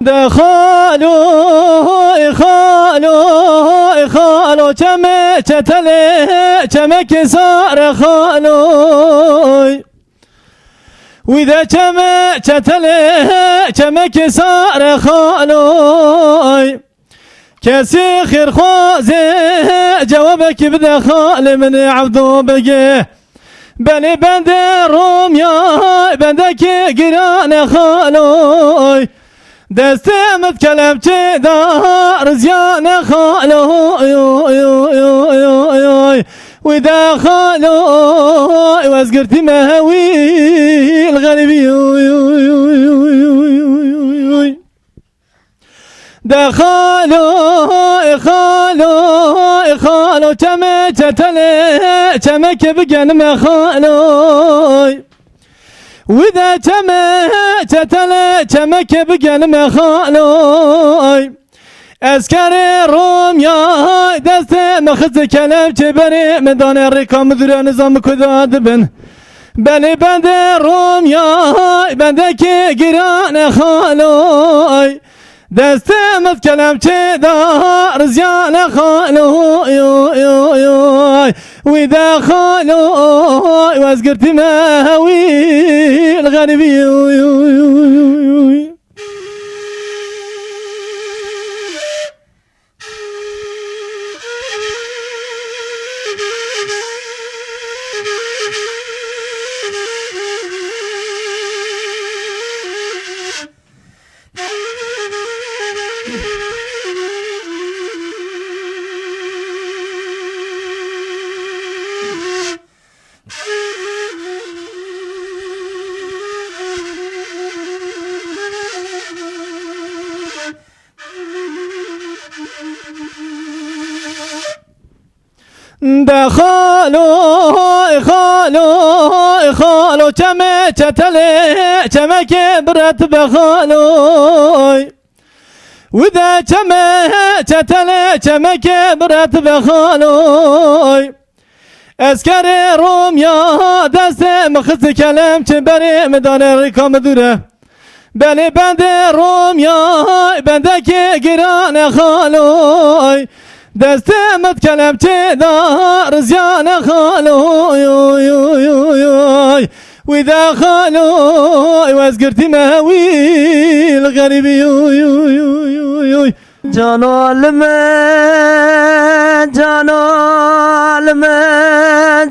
دخلوا خالو چتله چمك صار خالو وإذا چتله چمك صار خالو كسي خير خوازي جوابك بدا خال من عبدو بقيه بني بند روميا بندك قران خالو دستمت كلمتي دار زيان خالو وإذا خالو وازقرتي مهوي الغالبي خالو تمك بقن خالو وإذا تمك بقن خالو اسكاري روم يا دست مخز كلام تبري من دون الرقم ذرا نظام كذاد بن بني بند روم يا بندك قران خالو دست مت كلام تدار زيان خالو وإذا خالو وازقرت مهوي الغربي خالو چتله چمك برت بخالو وذا چتله چمك برت بخالو اسكر روم يا دست مخز كلام تبري مدان الرقم دوره بني بند روم يا بندك قران خالو دستمت كلام تدار زيان خالو وإذا خالو وازقرت مهوي الغريبي جانو المن جانو المن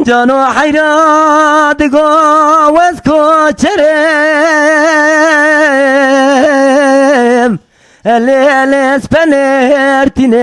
جانو حيرات قوز كوچرم الليل سپنرتینم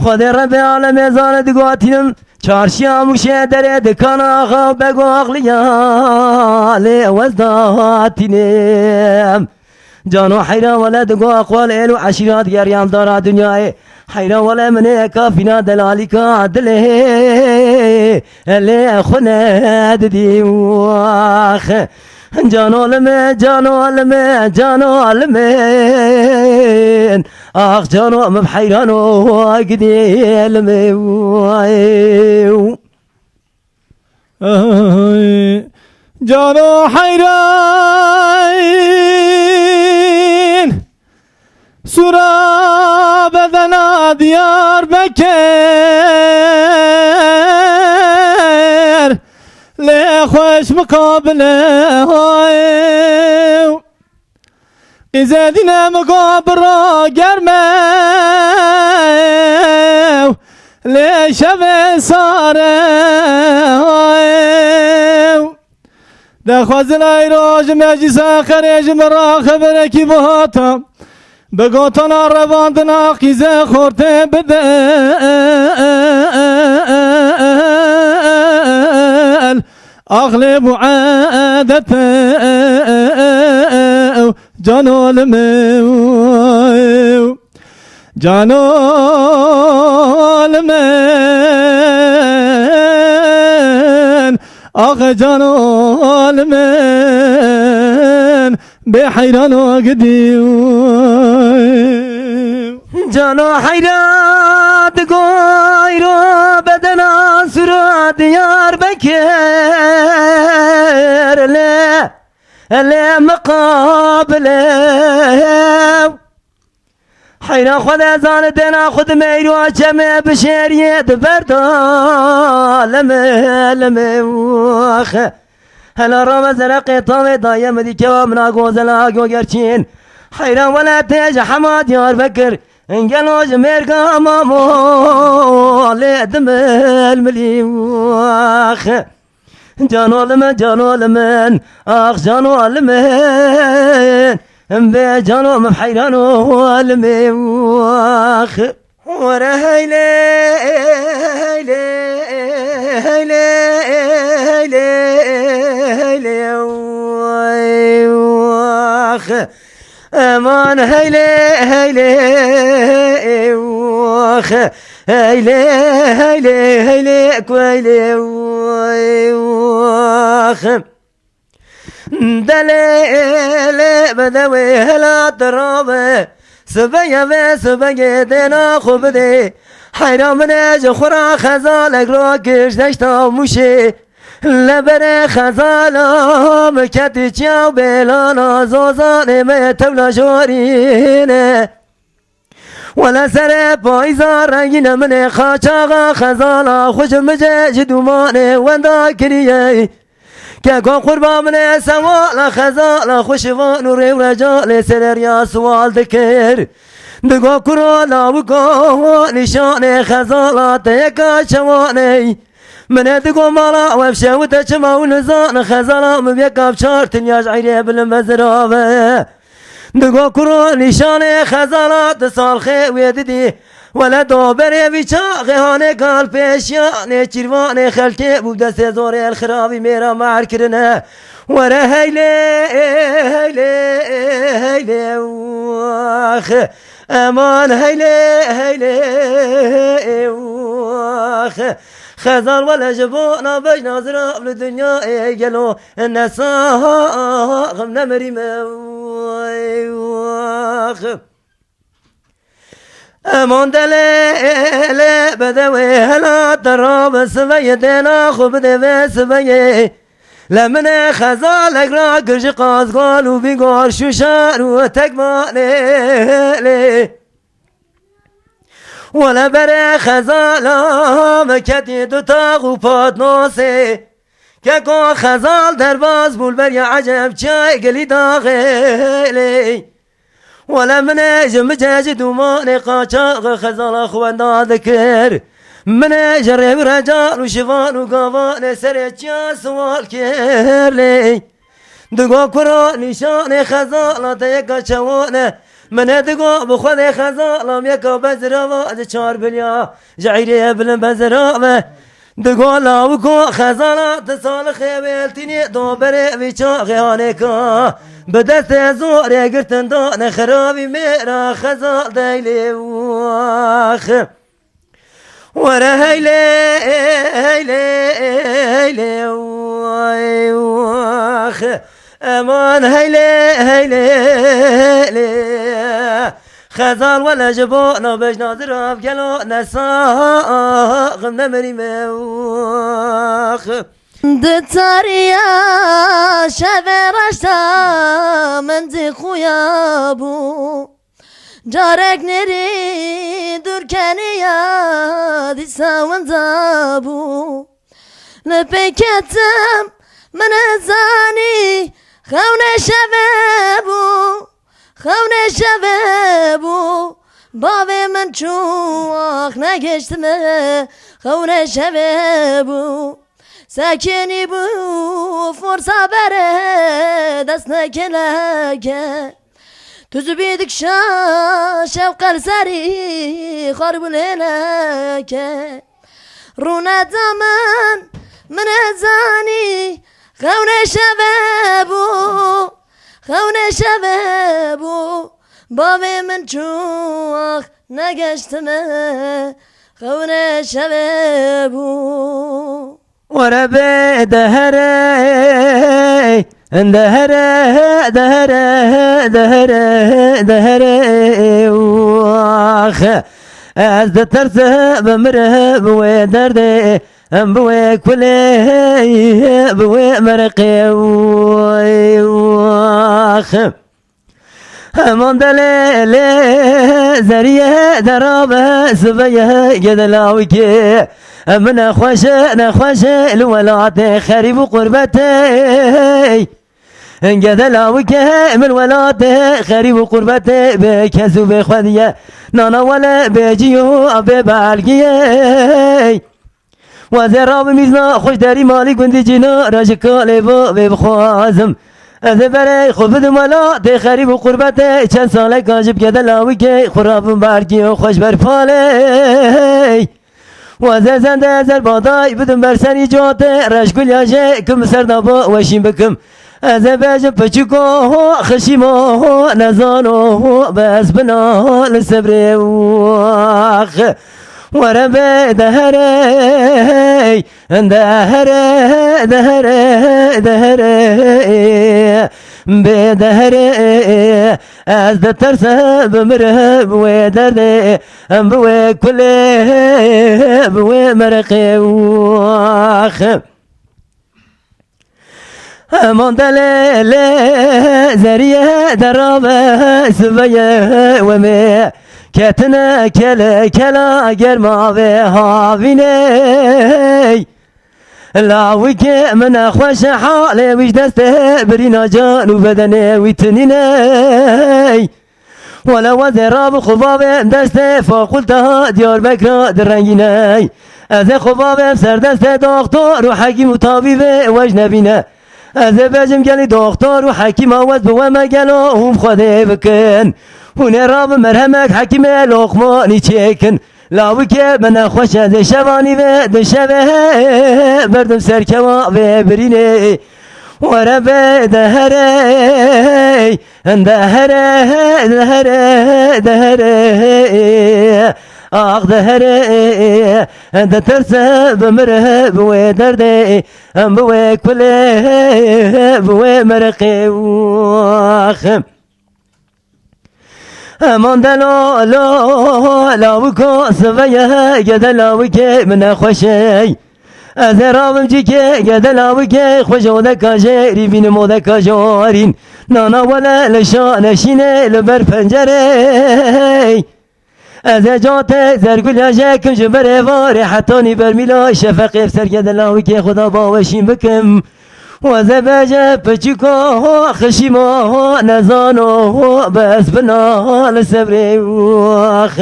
خود رب عالم زاند قواتینم چارشیا مکشه در دکان آقا بگو اقلیا لیوز داتینم جانو حيران ولد قو اقوال الو عشيرات گریام دارا دنیای حيران ولا من كافينا دلالك عدله اللي خند دي واخ جانو علمين اخ جانو مبحيران وقدي علمي جانو حيران سورا بدنا ديار بكر لخوش مقابله إذا دينا مقابره قرمه ليش بصاره دخوز العراج مجلس خريج مرا خبرك بهاتا بقوتنا رواندنا قيزة خورته بدل أغلب عادته جانو المو آخ جانال من به حیران و گدیم جانو حیرات گوی رو بدنا سر دیار بکر لی مقابله حیران خود زان دنا خود میرو چمه بشریت بردا لمه وخ هلا رام زرق طاوي دايم دي كوام ناقوز لاقو قرشين حيران ولا تيج حماد يار بكر انقلو جمير مامو لدم المليوخ جانو لمن اخ جانو لمن بي جانو مبحيرانو الميوخ ورا هيلي امان هيلي وخ هيلي كويلي وخ دليل بدوي هلا ترابه سبيا دينا خبدي حيران من جخورا خزالك راكش دشتا موشي لبر خزالا مكتي چاو بلانا زوزاني متولا جورينه ولا سر پایزا رنگین من خاچاقا خزالا خوش مجه دومانه وندا کریه که گو قربا من سوالا خزالا خوشوان و ریو رجال سریا سوال دکر دگو کرولا و گو نشان خزالا تیکا شوانه من دگو مالا وفشه و تچما و نزان خزالا مبیکا بچار تنیاج عیره بلن بزرابه دگو کرو نشان خزالات سال خوید دی ولا دوبره بیچاقه هانه کال پیشیانه چیروانه خلکه بود دست زوره الخرابی میرا مار کرنه وره هیله واخ امان هیله واخ خزال ولا جبونا باش ناظرة بالدنيا قالوا النساء غمنا مريمة واخ امان دليل بدوي هلا تراب سبيتنا خبدي سبيه لمن خزالك راكش قاز قالوا بيقار شوشار وتكماني ولا بره خزالا مکتی دو تاغو پاد ناسه که که خزال در باز بول بر یا عجب چای گلی داخلی ولا من جمجاج دومان قاچاق خزال خواندا ذکر من جرب رجال و شفان و قوان سر چا سوال کرلی دگو کرو نشان خزال تیکا چوانه من دگو بخود خزالم یکا بزرا و چار بلیا جعیره بلن بزرا دگو لاوکو خزالات سال خیبلتینی دوبره ویچا خیانه که بدست زوره گرتن دان خرابی میرا خزال دیلی واخ وره هیلی واخ امان هیلی خزال ولا جبونا باش ناظر افقلو نساق نمري واخ دتاريا شفرشتا من زي خويا بو جارك نري دركانيا دي ساون زابو لبكتم من الزاني خونه شبابو بابي من چوخ نگشتمه خونه شبابو ساکنی بو فرصا بره دست نکلکه توزو بیدک شوق السری خارب ليلكه رونا دامن من الزاني خونه شبابو بابي من چوخ نگشتمه خونه شبابو وربي دهري دهري دهري دهري دهري واخ از ترس بمره بوي دردي بوي كلي بوي مرقي واخ همان دليل زريه درابه سبيه قدلاوكي من نخوش الولاد خريب قربتي قدلاوكي من الولاد خريب قربتي بكسو بخوديه نانا ولا بيجيو ابي بالقيه وزراب ميزنا خوش داري مالي قندي جنا راجكالي بخوازم از برای خوب دمالا ده خریب و قربته چند ساله کاجب کده لاوی که خراب برگی و خوش برپاله و از زنده از بادای بدم برسنی جاته رشگل یاجه کم سردابا وشیم بکم از بجم پچکو خشیمو نزانو بس بنا لسبره واخ ورب دهري دهري دهري دهري بدهري از ترس بمره بوي دردي بوي كلي بوي مرقي واخ امان دليل زريه درابه سبيه ومي كتنا كلا جرما بهافيني لاويك من خوش حالي ويش دسته برينا جان وبدني ويتنيني ولا وزراب خباب دسته فقلتها ديار بكرا درنجيني از خباب سر دسته دكتور وحكيم وطبيب وجنبينه از بجم گلی دکتر و حکیم آواز بو مگلو هم خوده بکن هونه راب مرهمک حکیم لقمانی چکن لاوی که من خوش از شوانی و دشبه بردم سرکوا و برینه ورب دهره دهره دهره دهره آخ دهره ده ترس بمره بوي دردي بوي كله بوي مرقي واخ امان دلو لاوكو سبيه قدلاوكي من خوشي از رابم جيكي قدلاوكي خوشودك جيري بين مودك جارين نانا ولا لشانشيني لبر پنجره از جات زرگل یاجکم جبر واره حتانی برمیلا شفق افسر گدلاوی که خدا باوشیم بکم و از بجه پچکو خشیما نزانو بس بنا لسبری واخ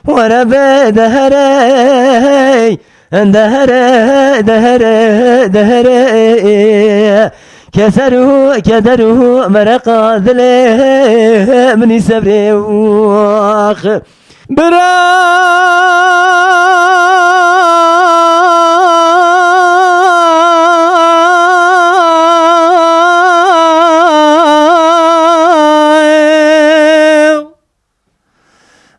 ورب دهره دهره دهره دهره كسره كدره مرقا ذله مني سبري واخ برا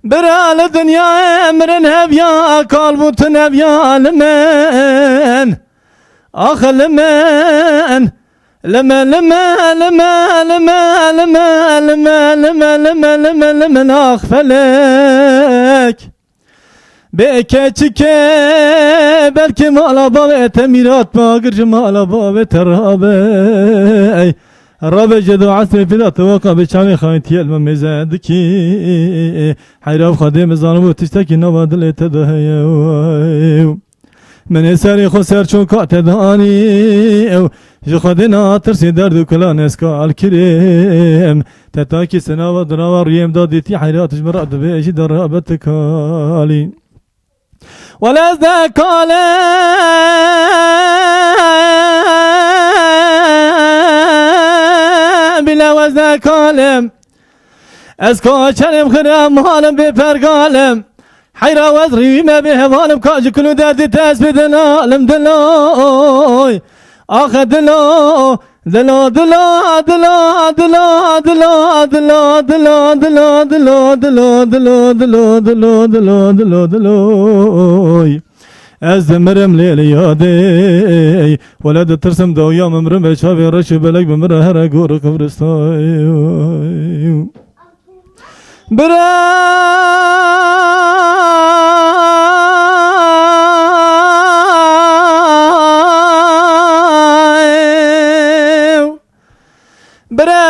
برا لدنيا امرن هبيا قلبوت نبيا لمن اخ لمن لما لما لما لما لما لما لما لما لما لما اغفلك بكتك بلكي مالا بابا تميرات باقر جمالا بابا ترابي رابع جدو عصر في ذا توقع بشامي خاينتي المميزادكي حيراب خادم زانبو تشتكي نوبا دلي تدهيو من سری خسر چوکا تدانی جو خدنا ترسی درد کلان اسکال کریم تتاکی سنا و درا ریم دادیتی حیراتش مراد بیشی درابت کالی ولا ذکال بلا وذکالم اسکا چنم خرم حالم بپرگالم حيرا وذري ما به ظالم كاج كل دردي تسبد العالم دلوي اخ دلو دلو دلو دلو دلو دلو دلو دلو دلو دلو دلو دلو دلو دلو دلو دلو دلو Ez demirem leyli yadey Veled tırsım da uyam ömrüm ve çavi raşı belek bimre her gor kıbrıstay Bira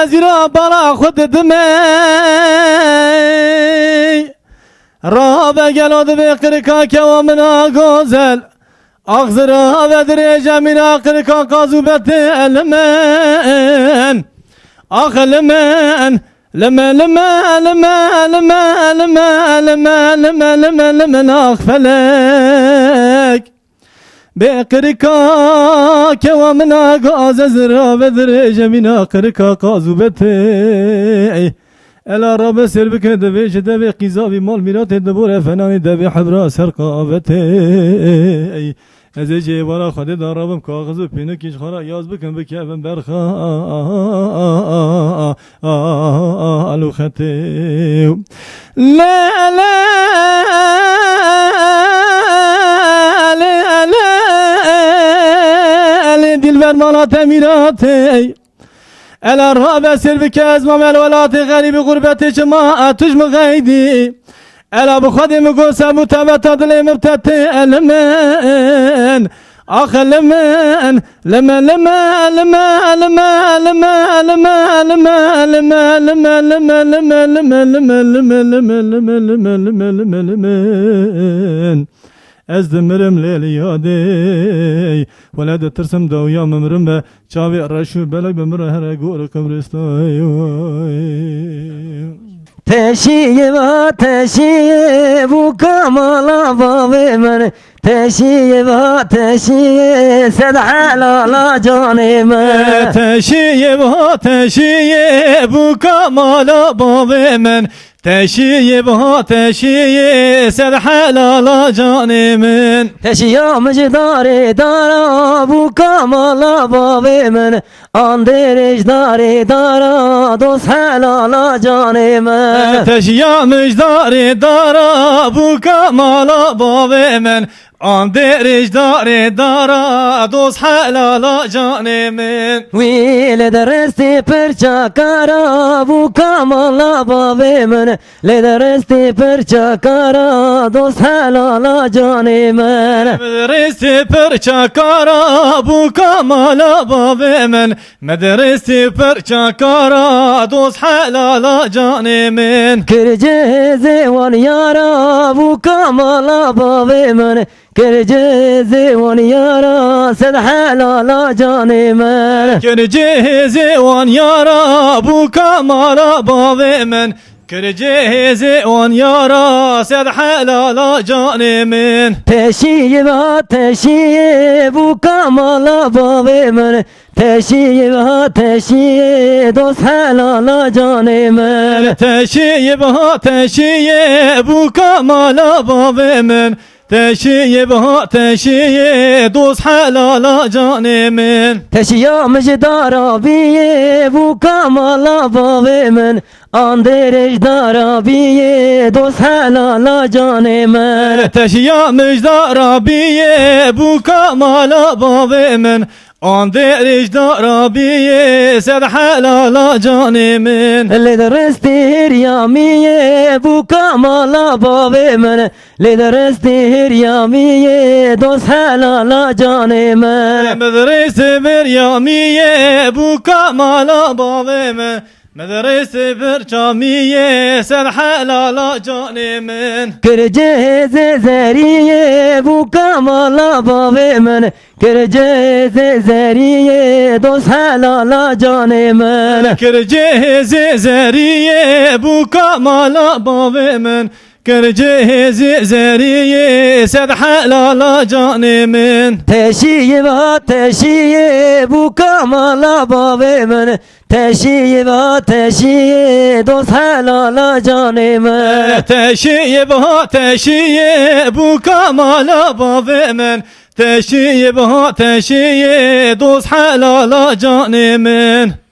zira bala khud dmey Rabe gelod be kırka kevamına güzel Ağzıra ve direce mina kırka kazubeti elmen Ah elmen Leme leme leme leme leme leme leme leme leme ah felek Bekirka kevamına gazezra ve direce mina kırka kazubeti Ela Rabbe serbike devi cedevi qizavi mal mirate debure fenani devi habra serqavete Ezece vara khade da Rabbim kağızı pinik iş khara yaz bikin bikevin berha alukhate La la la dilber mala temirate Ela Rabbe serbike ezmam el velati garibi gurbeti cima atüj mı gaydi Ela bu khadimi gose bu tevet adli mübteti elmen Ah elmen leme leme leme leme leme leme leme leme leme leme leme leme leme leme leme leme leme leme Ez demirim leyli yadey Veled tırsım da uyam ömrüm ve çavi raşu belek bimre her gor kıbrıstay Teşiye va teşiye bu kamala bavemen Teşiye va teşiye sedhalala canime Teşiye va teşiye bu kamala bavemen Teşiye va teşiye sedhalala canimin Teşiye mıcdare dara bu kamala bavemen Anderej dare dara dost helala canime Teşiye müjdari dara bu kamala bavemen Anderej dare dara dost helala canimin Le deresti perça kara bu kamala bavemen Le deresti perça kara dost helala canimen Medresi perça kara bu kamala bavemen Medresi perça kara dost helala canimin Kırcı zevan yara bu kamala bavemen Kırcı zevan yara sen helala canimen Kırcı on yara bu kamala bavemen Kırcı on yara sen helala canimin Teşiye va teşiye bu kamala bavemen Teşiye va teşiye dost helala canimen Teşiye va teşiye bu kamala bavemen Teşiye va teşiye dost helala canimin Teşiye mıcdara biye bu kamala bavemen Anderej dara biye dost helala canimen Teşiye müjdara biye bu kamala bavemen Anderej dara biye sed helala canimin Le deresti yamiye bu kamala bavemen Le deresti yamiye dost helala canimen Medrese bir yamiye bu kamala bavemen Medrese bir camiye sed helala canimin Kırcı zeriye bu kamala bavemen Kırcı zeriye dost helala canimen Kırcı zeriye bu kamala bavemen Kırcı zeriye sed helala canimin Teşiye va teşiye bu kamala bavemen Teşiye va teşiye dost helala canimen Teşiye va teşiye bu kamala bavemen Teşiye va teşiye dost helala canimin